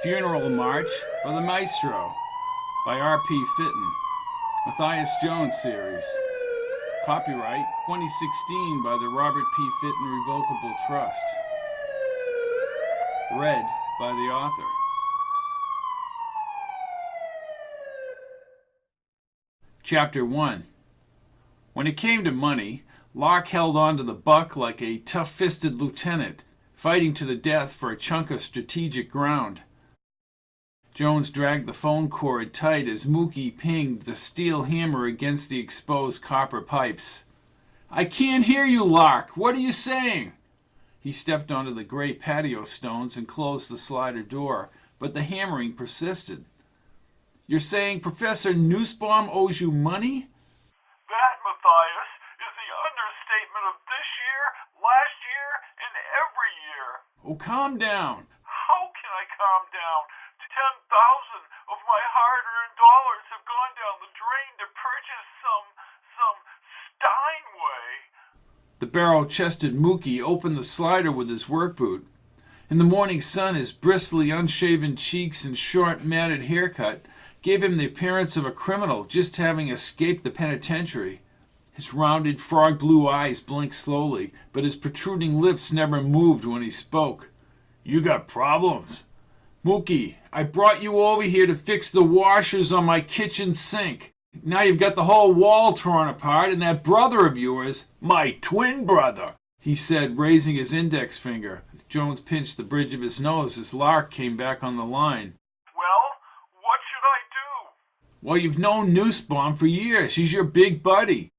Funeral March for the Maestro by R.P. Fitton. Matthias Jones series. Copyright 2016 by the Robert P. Fitton Revocable Trust. Read by the author. Chapter 1. When it came to money, Lark held on to the buck like a tough-fisted lieutenant, fighting to the death for a chunk of strategic ground. Jones dragged the phone cord tight as Mookie pinged the steel hammer against the exposed copper pipes. "I can't hear you, Lark. What are you saying?" He stepped onto the gray patio stones and closed the slider door, but the hammering persisted. "You're saying Professor Nussbaum owes you money?" That, Matthias, is the understatement of this year, last year, and every year. Oh, calm down. How can I calm down? 10,000 of my hard-earned dollars have gone down the drain to purchase some Steinway. The barrel-chested Mookie opened the slider with his work boot. In the morning sun, his bristly, unshaven cheeks and short, matted haircut gave him the appearance of a criminal just having escaped the penitentiary. His rounded, frog-blue eyes blinked slowly, but his protruding lips never moved when he spoke. "You got problems?" "Mookie, I brought you over here to fix the washers on my kitchen sink. Now you've got the whole wall torn apart, and that brother of yours—" "My twin brother," he said, raising his index finger. Jones pinched the bridge of his nose as Lark came back on the line. "Well, what should I do?" "Well, you've known Nussbaum for years. He's your big buddy.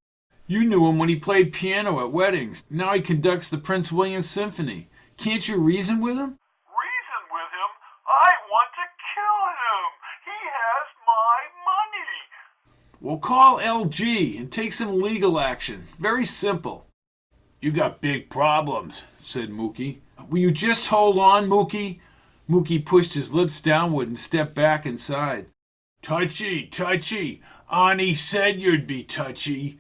You knew him when he played piano at weddings. Now he conducts the Prince William Symphony. Can't you reason with him?" "Reason with him? I want to kill him. He has my money." "Well, call LG and take some legal action. Very simple." "You got big problems," said Mookie. "Will you just hold on, Mookie?" Mookie pushed his lips downward and stepped back inside. "Touchy, touchy. Ani said you'd be touchy."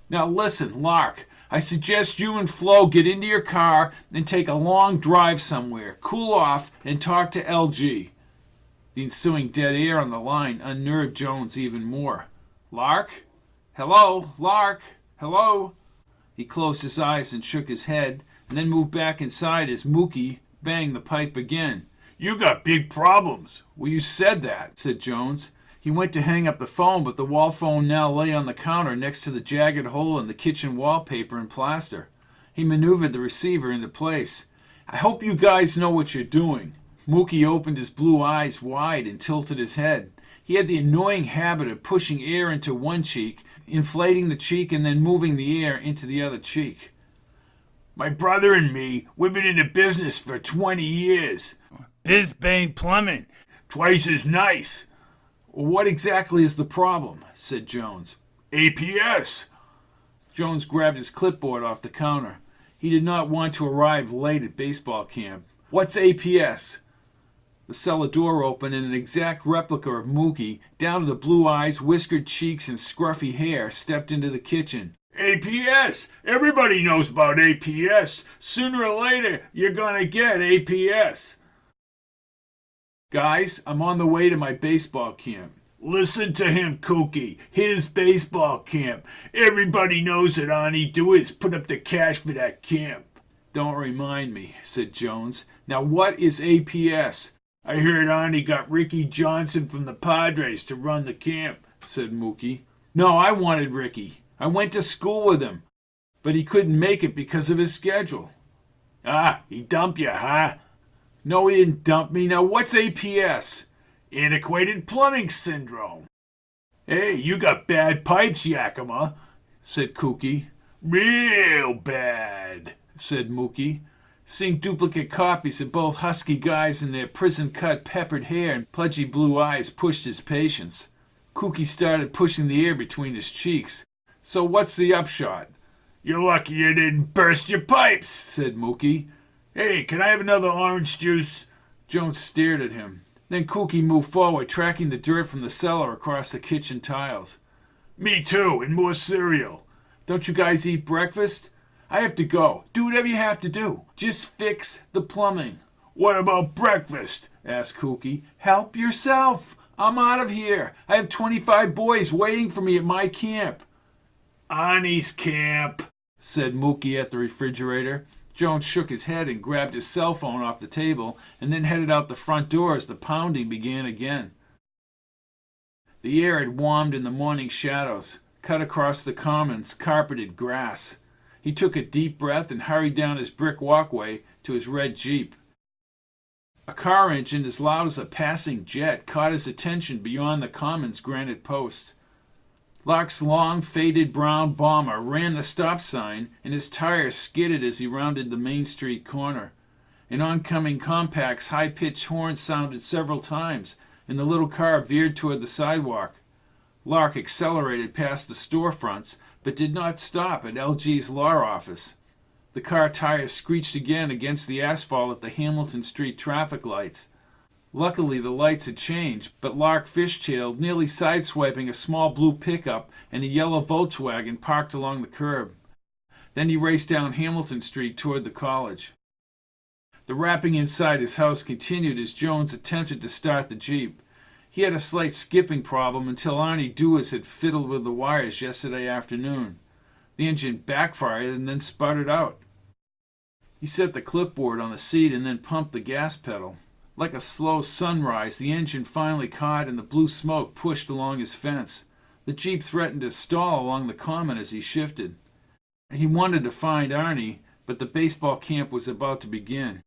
"Now listen, Lark. I suggest you and Flo get into your car and take a long drive somewhere, cool off, and talk to LG. The ensuing dead air on the line unnerved Jones even more. "Lark? Hello? Lark? Hello?" He closed his eyes and shook his head, and then moved back inside as Mookie banged the pipe again. "You got big problems." "Well, you said that," said Jones. He went to hang up the phone, but the wall phone now lay on the counter next to the jagged hole in the kitchen wallpaper and plaster. He maneuvered the receiver into place. "I hope you guys know what you're doing." Mookie opened his blue eyes wide and tilted his head. He had the annoying habit of pushing air into one cheek, inflating the cheek, and then moving the air into the other cheek. "My brother and me, we've been in the business for 20 years. Bisbane plumbing, twice as nice." "What exactly is the problem?" said Jones. "APS." Jones grabbed his clipboard off the counter. He did not want to arrive late at baseball camp. "What's APS?" The cellar door opened and an exact replica of Mookie, down to the blue eyes, whiskered cheeks, and scruffy hair, stepped into the kitchen. "APS. Everybody knows about APS. Sooner or later, you're gonna get APS." "Guys, I'm on the way to my baseball camp." "Listen to him, Kooky. His baseball camp. Everybody knows that all he do is put up the cash for that camp." "Don't remind me," said Jones. "Now what is APS?" "I heard Arnie got Ricky Johnson from the Padres to run the camp," said Mookie. "No, I wanted Ricky. I went to school with him, but he couldn't make it because of his schedule." "Ah, he dumped you, huh?" "No, he didn't dump me. Now what's APS?" "Antiquated plumbing syndrome." "Hey, you got bad pipes, Yakima," said Kooky. "Real bad," said Mookie. Seeing duplicate copies of both husky guys in their prison-cut peppered hair and pudgy blue eyes pushed his patience. Kooky started pushing the air between his cheeks. "So what's the upshot?" "You're lucky you didn't burst your pipes," said Mookie. "Hey, can I have another orange juice?" Jones stared at him. Then Kooky moved forward, tracking the dirt from the cellar across the kitchen tiles. "Me too, and more cereal." "Don't you guys eat breakfast?" "I have to go. Do whatever you have to do. Just fix the plumbing." "What about breakfast?" asked Kooky. "Help yourself. I'm out of here. I have 25 boys waiting for me at my camp." "Arnie's camp," said Mookie at the refrigerator. Jones shook his head and grabbed his cell phone off the table and then headed out the front door as the pounding began again. The air had warmed in the morning shadows, cut across the commons, carpeted grass. He took a deep breath and hurried down his brick walkway to his red Jeep. A car engine as loud as a passing jet caught his attention beyond the common's granite posts. Lark's long, faded brown bomber ran the stop sign, and his tires skidded as he rounded the Main Street corner. An oncoming compact's high-pitched horn sounded several times, and the little car veered toward the sidewalk. Lark accelerated past the storefronts, but did not stop at LG's law office. The car tires screeched again against the asphalt at the Hamilton Street traffic lights. Luckily, the lights had changed, but Lark fishtailed, nearly sideswiping a small blue pickup and a yellow Volkswagen parked along the curb. Then he raced down Hamilton Street toward the college. The rapping inside his house continued as Jones attempted to start the Jeep. He had a slight skipping problem until Arnie Dewis had fiddled with the wires yesterday afternoon. The engine backfired and then sputtered out. He set the clipboard on the seat and then pumped the gas pedal. Like a slow sunrise, the engine finally caught and the blue smoke pushed along his fence. The Jeep threatened to stall along the common as he shifted. He wanted to find Arnie, but the baseball camp was about to begin.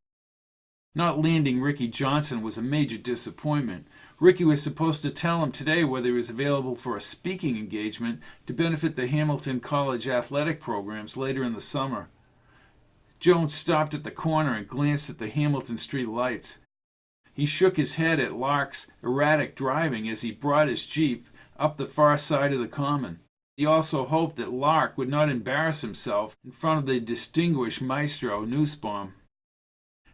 Not landing Ricky Johnson was a major disappointment. Ricky was supposed to tell him today whether he was available for a speaking engagement to benefit the Hamilton College athletic programs later in the summer. Jones stopped at the corner and glanced at the Hamilton Street lights. He shook his head at Lark's erratic driving as he brought his Jeep up the far side of the common. He also hoped that Lark would not embarrass himself in front of the distinguished Maestro Nussbaum.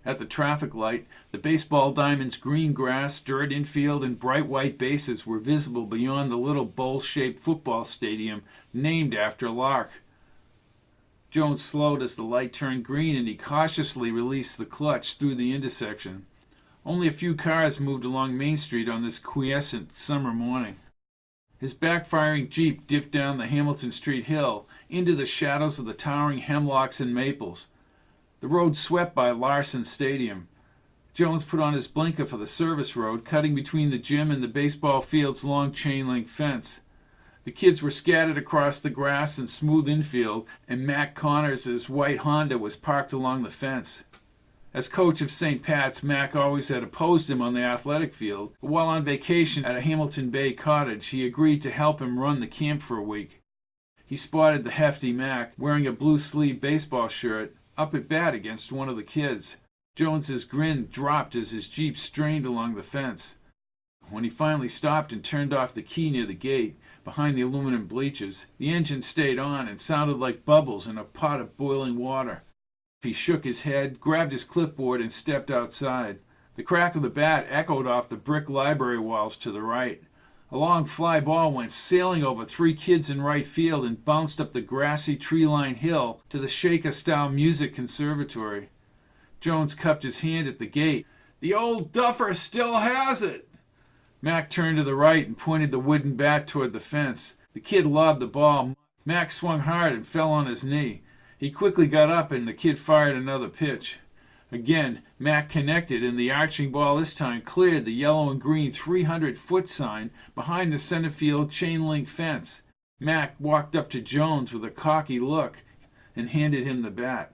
At the traffic light, the baseball diamond's green grass, dirt infield, and bright white bases were visible beyond the little bowl-shaped football stadium named after Lark. Jones slowed as the light turned green and he cautiously released the clutch through the intersection. Only a few cars moved along Main Street on this quiescent summer morning. His backfiring Jeep dipped down the Hamilton Street hill into the shadows of the towering hemlocks and maples. The road swept by Larsen Stadium. Jones put on his blinker for the service road, cutting between the gym and the baseball field's long chain-link fence. The kids were scattered across the grass and smooth infield, and Mac Connors' white Honda was parked along the fence. As coach of St. Pat's, Mac always had opposed him on the athletic field, but while on vacation at a Hamilton Bay cottage, he agreed to help him run the camp for a week. He spotted the hefty Mac, wearing a blue-sleeved baseball shirt, up at bat against one of the kids. Jones's grin dropped as his Jeep strained along the fence. When he finally stopped and turned off the key near the gate, behind the aluminum bleachers, the engine stayed on and sounded like bubbles in a pot of boiling water. He shook his head, grabbed his clipboard, and stepped outside. The crack of the bat echoed off the brick library walls to the right. A long fly ball went sailing over 3 kids in right field and bounced up the grassy tree-lined hill to the Shaker-style music conservatory. Jones cupped his hand at the gate. "The old duffer still has it!" Mac turned to the right and pointed the wooden bat toward the fence. The kid lobbed the ball. Mac swung hard and fell on his knee. He quickly got up and the kid fired another pitch. Again, Mac connected, and the arching ball this time cleared the yellow and green 300-foot sign behind the center field chain-link fence. Mac walked up to Jones with a cocky look and handed him the bat.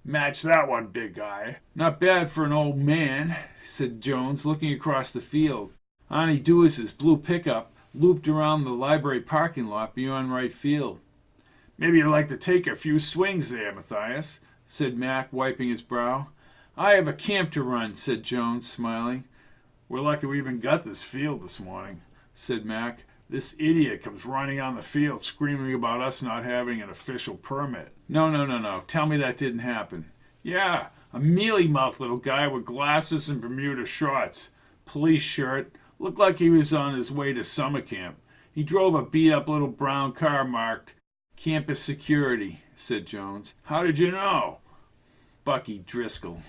"Match that one, big guy." "Not bad for an old man," said Jones, looking across the field. Arnie Dewis's blue pickup looped around the library parking lot beyond right field. "Maybe you'd like to take a few swings there, Matthias," said Mac, wiping his brow. "I have a camp to run," said Jones, smiling. "We're lucky we even got this field this morning," said Mac. "This idiot comes running on the field screaming about us not having an official permit." No. Tell me that didn't happen." "Yeah, a mealy-mouthed little guy with glasses and Bermuda shorts. Police shirt. Looked like he was on his way to summer camp. He drove a beat-up little brown car marked Campus Security," said Jones. "How did you know?" "Bucky Driscoll.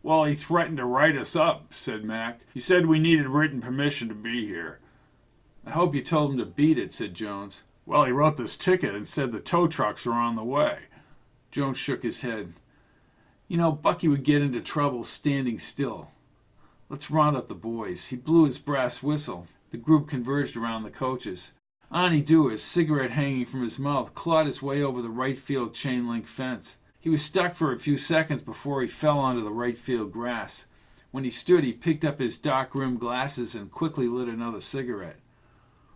Well, he threatened to write us up, said Mac. He said we needed written permission to be here. I hope you told him to beat it, said Jones. Well, he wrote this ticket and said the tow trucks were on the way. Jones shook his head. You know, Bucky would get into trouble standing still. Let's round up the boys. He blew his brass whistle. The group converged around the coaches. Ani Dewar, cigarette hanging from his mouth, clawed his way over the right field chain-link fence. He was stuck for a few seconds before he fell onto the right field grass. When he stood, he picked up his dark-rimmed glasses and quickly lit another cigarette.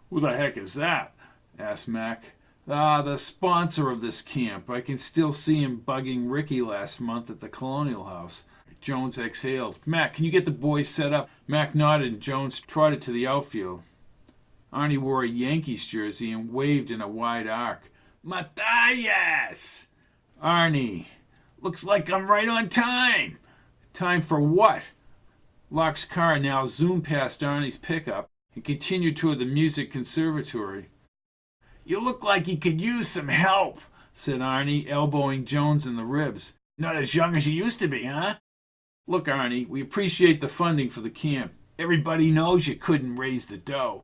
Who the heck is that? Asked Mac. The sponsor of this camp. I can still see him bugging Ricky last month at the Colonial House. Jones exhaled. Mac, can you get the boys set up? Mac nodded and Jones trotted to the outfield. Arnie wore a Yankees jersey and waved in a wide arc. Matthias! Arnie, looks like I'm right on time. Time for what? Lark's car now zoomed past Arnie's pickup and continued toward the music conservatory. You look like you could use some help, said Arnie, elbowing Jones in the ribs. Not as young as you used to be, huh? Look, Arnie, we appreciate the funding for the camp. Everybody knows you couldn't raise the dough.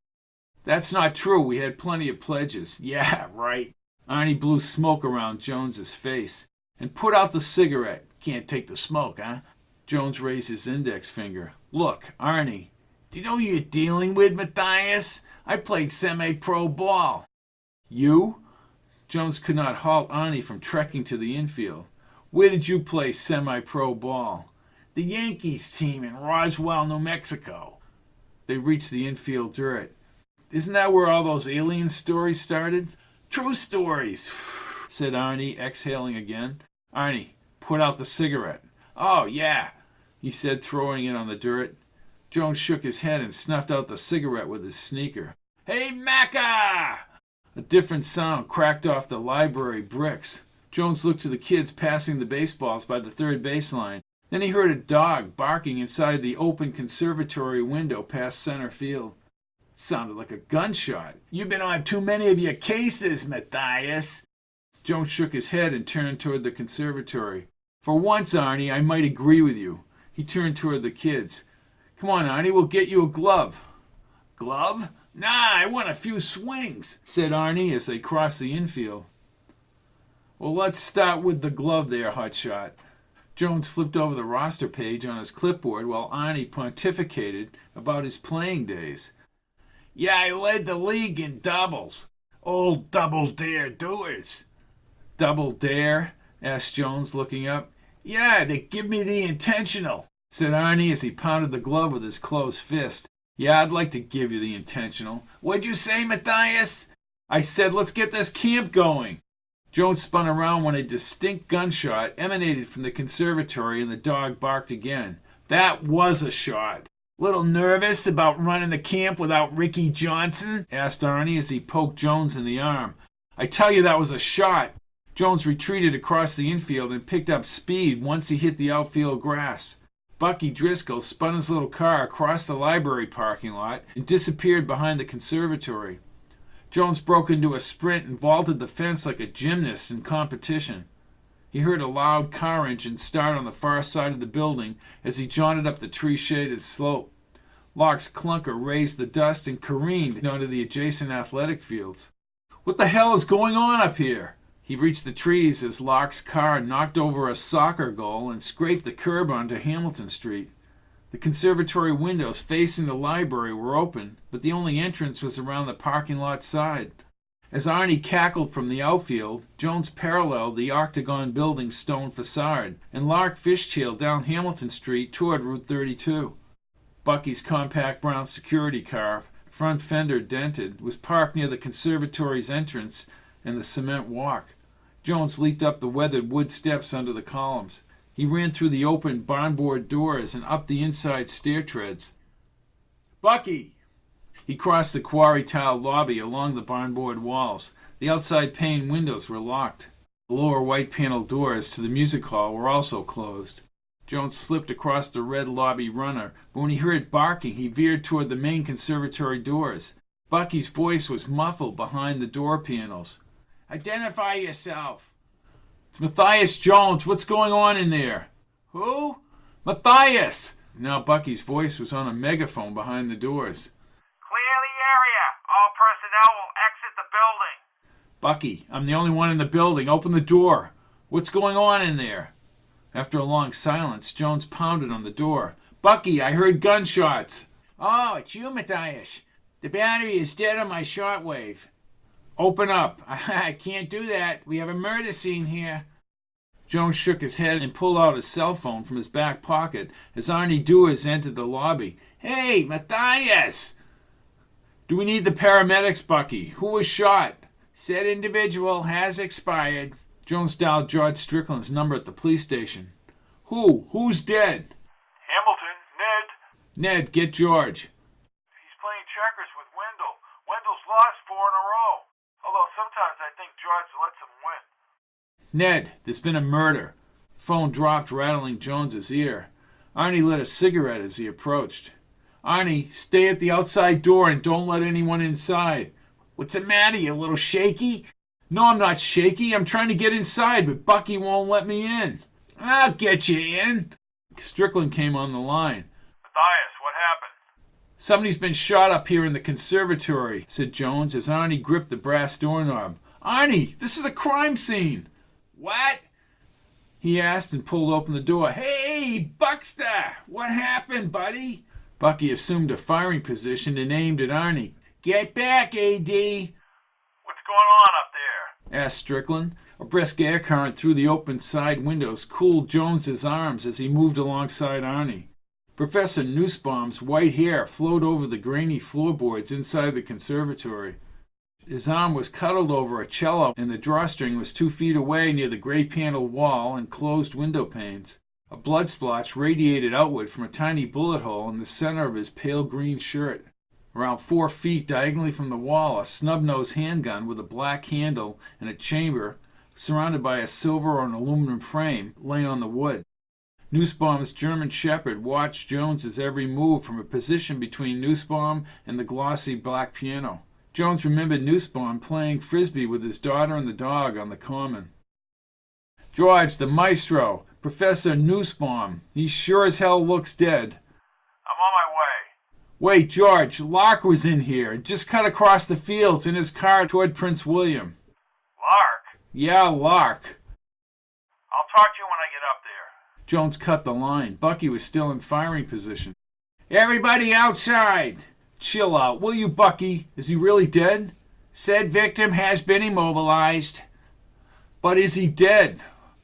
That's not true. We had plenty of pledges. Yeah, right. Arnie blew smoke around Jones's face and put out the cigarette. Can't take the smoke, huh? Jones raised his index finger. Look, Arnie, do you know who you're dealing with, Matthias? I played semi-pro ball. You? Jones could not halt Arnie from trekking to the infield. Where did you play semi-pro ball? The Yankees team in Roswell, New Mexico. They reached the infield dirt. Isn't that where all those alien stories started? True stories, said Arnie, exhaling again. Arnie, put out the cigarette. Oh, yeah, he said, throwing it on the dirt. Jones shook his head and snuffed out the cigarette with his sneaker. Hey, Macca! A different sound cracked off the library bricks. Jones looked to the kids passing the baseballs by the third baseline. Then he heard a dog barking inside the open conservatory window past center field. It sounded like a gunshot. You've been on too many of your cases, Matthias. Jones shook his head and turned toward the conservatory. For once, Arnie, I might agree with you. He turned toward the kids. Come on, Arnie, we'll get you a glove. Glove? Nah, I want a few swings, said Arnie as they crossed the infield. Well, let's start with the glove there, hotshot. Jones flipped over the roster page on his clipboard while Arnie pontificated about his playing days. Yeah, I led the league in doubles. Old double dare doers. Double dare? Asked Jones, looking up. Yeah, they give me the intentional, said Arnie as he pounded the glove with his closed fist. Yeah, I'd like to give you the intentional. What'd you say, Matthias? I said, let's get this camp going. Jones spun around when a distinct gunshot emanated from the conservatory and the dog barked again. That was a shot. Little nervous about running the camp without Ricky Johnson? Asked Arnie as he poked Jones in the arm. I tell you that was a shot. Jones retreated across the infield and picked up speed once he hit the outfield grass. Bucky Driscoll spun his little car across the library parking lot and disappeared behind the conservatory. Jones broke into a sprint and vaulted the fence like a gymnast in competition. He heard a loud car engine start on the far side of the building as he jaunted up the tree-shaded slope. Lark's clunker raised the dust and careened onto the adjacent athletic fields. What the hell is going on up here? He reached the trees as Lark's car knocked over a soccer goal and scraped the curb onto Hamilton Street. The conservatory windows facing the library were open, but the only entrance was around the parking lot side. As Arnie cackled from the outfield, Jones paralleled the octagon building's stone facade, and Lark fishtailed down Hamilton Street toward Route 32. Bucky's compact brown security car, front fender dented, was parked near the conservatory's entrance and the cement walk. Jones leaped up the weathered wood steps under the columns. He ran through the open barnboard doors and up the inside stair treads. Bucky! He crossed the quarry-tiled lobby along the barnboard walls. The outside pane windows were locked. The lower white-paneled doors to the music hall were also closed. Jones slipped across the red lobby runner, but when he heard barking, he veered toward the main conservatory doors. Bucky's voice was muffled behind the door panels. Identify yourself. It's Matthias Jones. What's going on in there? Who? Matthias! Now Bucky's voice was on a megaphone behind the doors. Clear the area. All personnel will exit the building. Bucky, I'm the only one in the building. Open the door. What's going on in there? After a long silence, Jones pounded on the door. Bucky, I heard gunshots. Oh, it's you, Matthias. The battery is dead on my shortwave. Open up. I can't do that. We have a murder scene here. Jones shook his head and pulled out his cell phone from his back pocket as Arnie Dewars entered the lobby. Hey, Matthias! Do we need the paramedics, Bucky? Who was shot? Said individual has expired. Jones dialed George Strickland's number at the police station. Who? Who's dead? Hamilton, Ned. Ned, get George. He's playing checkers with Wendell. Wendell's lost 4 in a row. Although sometimes I think George lets him win. Ned, there's been a murder. Phone dropped, rattling Jones's ear. Arnie lit a cigarette as he approached. Arnie, stay at the outside door and don't let anyone inside. What's the matter, you little shaky? No, I'm not shaky. I'm trying to get inside, but Bucky won't let me in. I'll get you in. Strickland came on the line. Matthias, what happened? Somebody's been shot up here in the conservatory, said Jones as Arnie gripped the brass doorknob. Arnie, this is a crime scene. What? He asked and pulled open the door. Hey, Buckster! What happened, buddy? Bucky assumed a firing position and aimed at Arnie. Get back, A.D. What's going on up there? Asked Strickland. A brisk air current through the open side windows cooled Jones's arms as he moved alongside Arnie. Professor Nussbaum's white hair flowed over the grainy floorboards inside the conservatory. His arm was cuddled over a cello, and the drawstring was 2 feet away near the gray-paneled wall and closed window panes. A blood splotch radiated outward from a tiny bullet hole in the center of his pale green shirt. Around 4 feet diagonally from the wall, a snub-nosed handgun with a black handle and a chamber, surrounded by a silver or an aluminum frame, lay on the wood. Nussbaum's German Shepherd watched Jones's every move from a position between Nussbaum and the glossy black piano. Jones remembered Nussbaum playing frisbee with his daughter and the dog on the common. George, the Maestro, Professor Nussbaum. He sure as hell looks dead. I'm on my way. Wait, George, Lark was in here and just cut across the fields in his car toward Prince William. Lark? Yeah, Lark. I'll talk to you when I get up there. Jones cut the line. Bucky was still in firing position. Everybody outside! Chill out, will you, Bucky? Is he really dead? Said victim has been immobilized. But is he dead?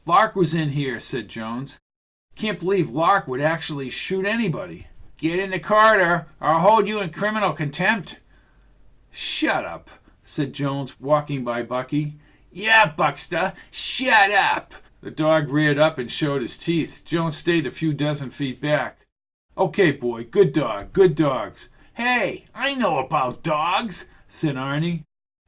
Lark was in here, said Jones. Can't believe Lark would actually shoot anybody. Get in the corridor, or I'll hold you in criminal contempt. Shut up, said Jones, walking by Bucky. Yeah, Buckster, shut up. The dog reared up and showed his teeth. Jones stayed a few dozen feet back. Okay, boy, good dog, good dogs. Hey, I know about dogs, said Arnie.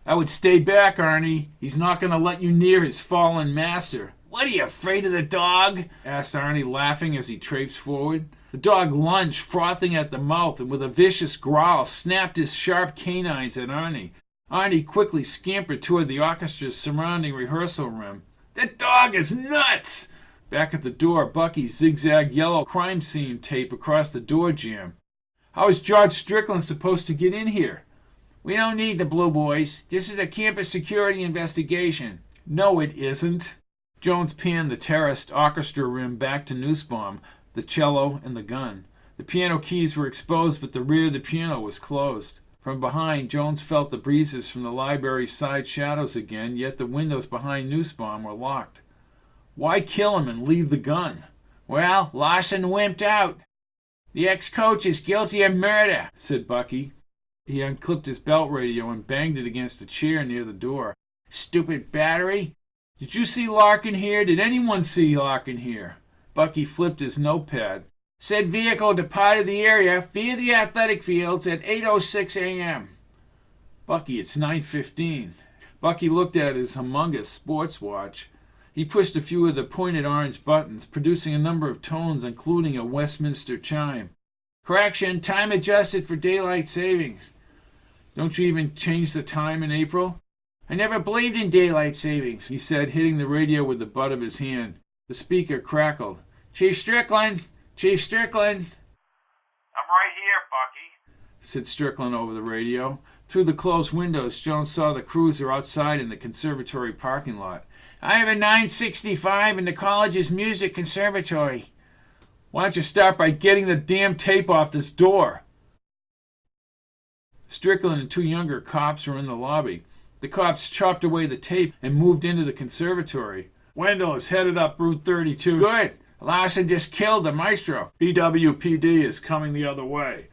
I would stay back, Arnie. He's not going to let you near his fallen master. What, are you afraid of the dog? Asked Arnie, laughing as he traipsed forward. The dog lunged, frothing at the mouth, and with a vicious growl snapped his sharp canines at Arnie. Arnie quickly scampered toward the orchestra's surrounding rehearsal room. That dog is nuts! Back at the door, Bucky zigzagged yellow crime scene tape across the door jamb. How is George Strickland supposed to get in here? We don't need the blue boys. This is a campus security investigation. No, it isn't. Jones panned the terraced orchestra room back to Nussbaum, the cello, and the gun. The piano keys were exposed, but the rear of the piano was closed. From behind, Jones felt the breezes from the library's side shadows again, yet the windows behind Nussbaum were locked. Why kill him and leave the gun? Well, Larsen wimped out. The ex-coach is guilty of murder, said Bucky. He unclipped his belt radio and banged it against a chair near the door. Stupid battery. Did you see Lark in here? Did anyone see Lark in here? Bucky flipped his notepad. Said vehicle departed the area via the athletic fields at 8:06 a.m. Bucky, it's 9:15. Bucky looked at his humongous sports watch. He pushed a few of the pointed orange buttons, producing a number of tones, including a Westminster chime. Correction, time adjusted for daylight savings. Don't you even change the time in April? I never believed in daylight savings, he said, hitting the radio with the butt of his hand. The speaker crackled. Chief Strickland, Chief Strickland, I'm right here, Bucky. said Strickland over the radio. Through the closed windows, Jones saw the cruiser outside in the conservatory parking lot. I have a 965 in the college's music conservatory. Why don't you start by getting the damn tape off this door? Strickland and two younger cops were in the lobby. The cops chopped away the tape and moved into the conservatory. Wendell is headed up Route 32. Good. Larsen just killed the Maestro. BWPD is coming the other way.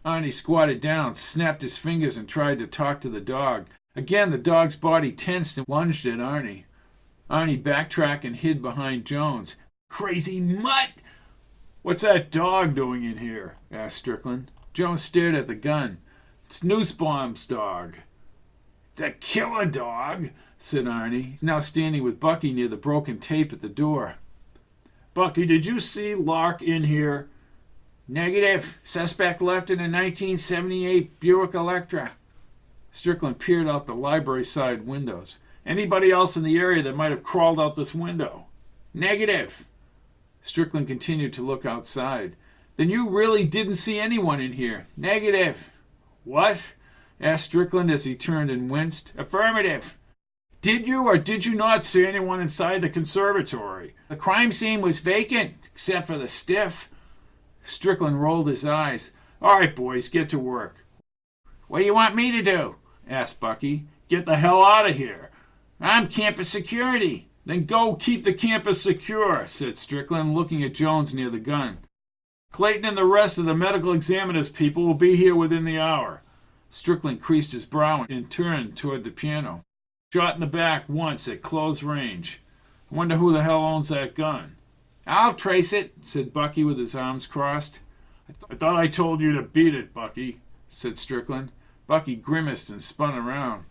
Arnie squatted down, snapped his fingers, and tried to talk to the dog. Again, the dog's body tensed and lunged at Arnie. Arnie backtracked and hid behind Jones. Crazy mutt! What's that dog doing in here? Asked Strickland. Jones stared at the gun. It's Nussbaum's dog. It's a killer dog, said Arnie, now standing with Bucky near the broken tape at the door. Bucky, did you see Lark in here? Negative. Suspect left in a 1978 Buick Electra. Strickland peered out the library side windows. Anybody else in the area that might have crawled out this window? Negative. Strickland continued to look outside. Then you really didn't see anyone in here? Negative. What? Asked Strickland as he turned and winced. Affirmative. Did you or did you not see anyone inside the conservatory? The crime scene was vacant, except for the stiff. Strickland rolled his eyes. All right, boys, get to work. What do you want me to do? Asked Bucky. Get the hell out of here. I'm campus security. Then go keep the campus secure, said Strickland, looking at Jones near the gun. Clayton and the rest of the medical examiner's people will be here within the hour. Strickland creased his brow and turned toward the piano. Shot in the back once at close range. I wonder who the hell owns that gun. I'll trace it, said Bucky with his arms crossed. I thought I told you to beat it, Bucky, said Strickland. Bucky grimaced and spun around.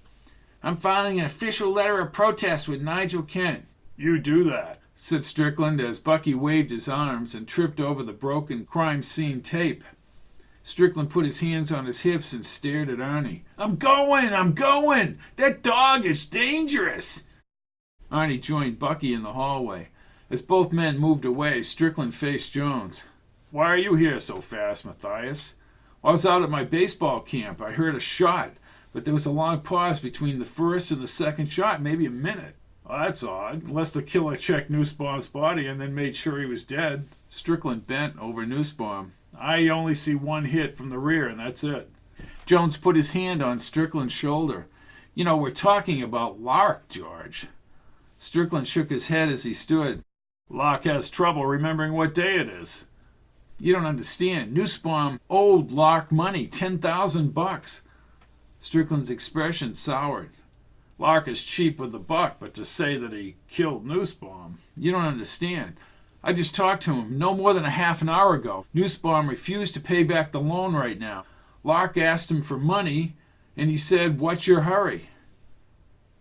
I'm filing an official letter of protest with Nigel Kent. You do that, said Strickland as Bucky waved his arms and tripped over the broken crime scene tape. Strickland put his hands on his hips and stared at Arnie. I'm going! That dog is dangerous! Arnie joined Bucky in the hallway. As both men moved away, Strickland faced Jones. Why are you here so fast, Matthias? I was out at my baseball camp. I heard a shot, but there was a long pause between the first and the second shot, maybe a minute. Well, that's odd, unless the killer checked Nussbaum's body and then made sure he was dead. Strickland bent over Nussbaum. I only see one hit from the rear, and that's it. Jones put his hand on Strickland's shoulder. You know, we're talking about Lark, George. Strickland shook his head as he stood. Lark has trouble remembering what day it is. You don't understand. Nussbaum owed Lark money, $10,000. Strickland's expression soured. Lark is cheap with the buck, but to say that he killed Nussbaum, you don't understand. I just talked to him no more than a half an hour ago. Nussbaum refused to pay back the loan right now. Lark asked him for money, and he said, what's your hurry?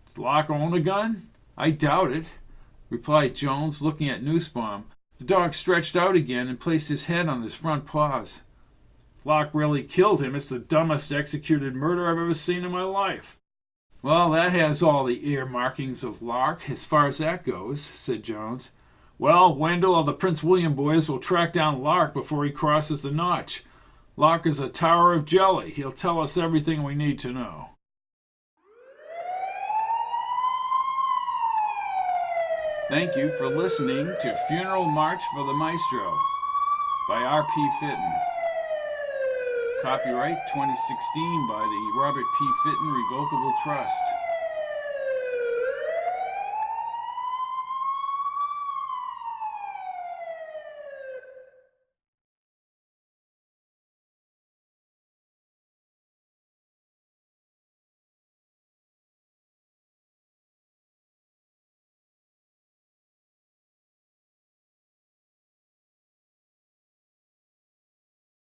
Does Lark own a gun? I doubt it, replied Jones, looking at Nussbaum. The dog stretched out again and placed his head on his front paws. If Lark really killed him, it's the dumbest executed murder I've ever seen in my life. Well, that has all the ear markings of Lark, as far as that goes, said Jones. Well, Wendell or the Prince William boys will track down Lark before he crosses the notch. Lark is a tower of jelly. He'll tell us everything we need to know. Thank you for listening to Funeral March for the Maestro by R.P. Fitton. Copyright 2016 by the Robert P. Fitton Revocable Trust.